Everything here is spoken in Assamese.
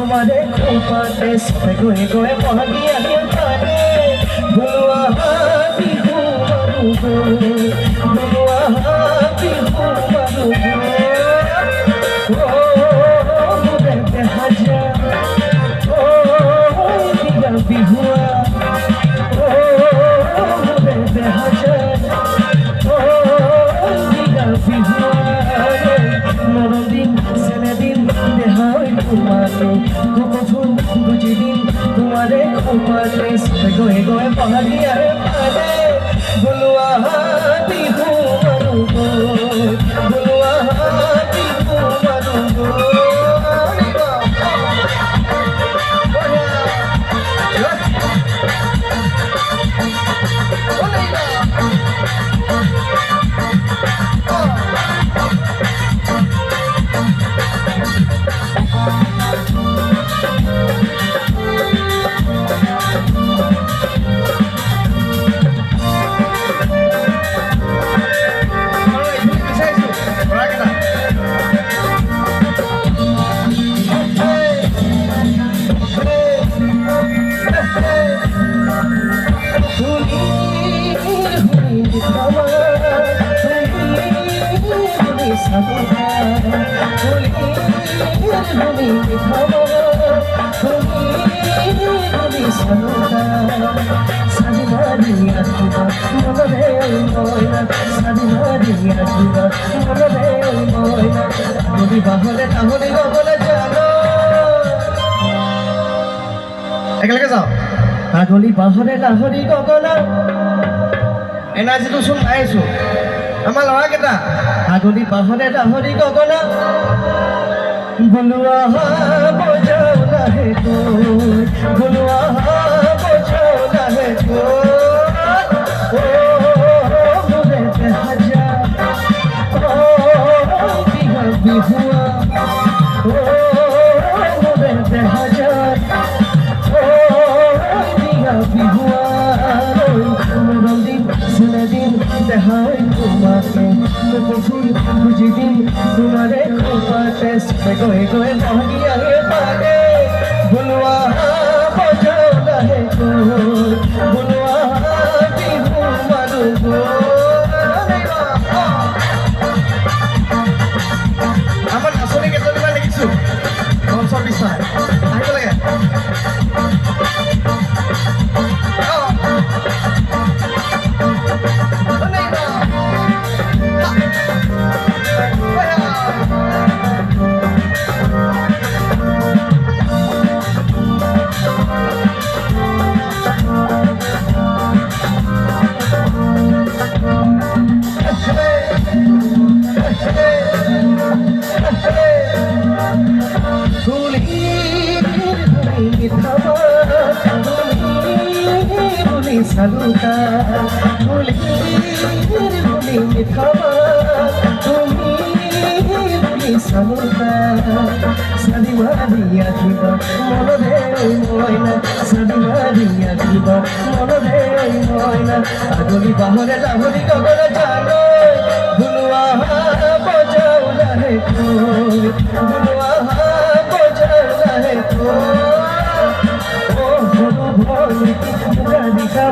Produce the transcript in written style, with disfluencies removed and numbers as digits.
तुम्हारे खोपाते सब गोए गोए पहाड़ी आगे पाने बुलवा बिहू मरुगो बुलवा बिहू मरुगो ओ मुरे बेहाजा ओ दिया बिहुआ ओ मुरे बेहाजा ओ दिया बिहुआ মরদিন সেনেদিন দেহাই তোমারে কখন বুঝিদিন তোমারে খোপাতে গয়ে গয়ে পাহাড়ি আরে পারে বুলুয়া বিহু মরুগো বুলুয়া বিহু মরুগো একেলগে যাওঁ আগলি বাহৰে লাহৰি গগনা এনাৰ্জিটো চোন পাই আছো আমাৰ ল'ৰাকেইটা আগলি বাহৰে লাহৰি গগনা বুলুৱা বজাও লাহে গৈ বুলুৱা বজাও লাহে গৈ ও মুৰে বেহাজা ও দিগা বিহুৱা ও মুৰে বেহাজা ও দিগা বিহুৱা মরদিন সেনেদিন দেহাই তোমাকে কখন বুঝিদিন তোমারে খোপাতে গয়ে গয়ে পাহাড়ি আগে পারে বুলুয়া বজাও লাহে গৈ বুলুয়া বিহু মরুগো আমার নাচনি কেইজনীমান দেখিছো মঞ্চৰ পিছফালে আহিব লাগে সালুকা বলি মিঠাবা তুমি বলি সালুকা সাদিমা দিয়া দিবা মনরে ময়না সাদিমা দিয়া দিবা মনরে ময়না আগলি বাহরে লাহরি গগনা জানো বুলুয়া বজাও লাহে গৈ বুলুয়া বজাও লাহে গৈ ও ভনু ভনি রাধিকা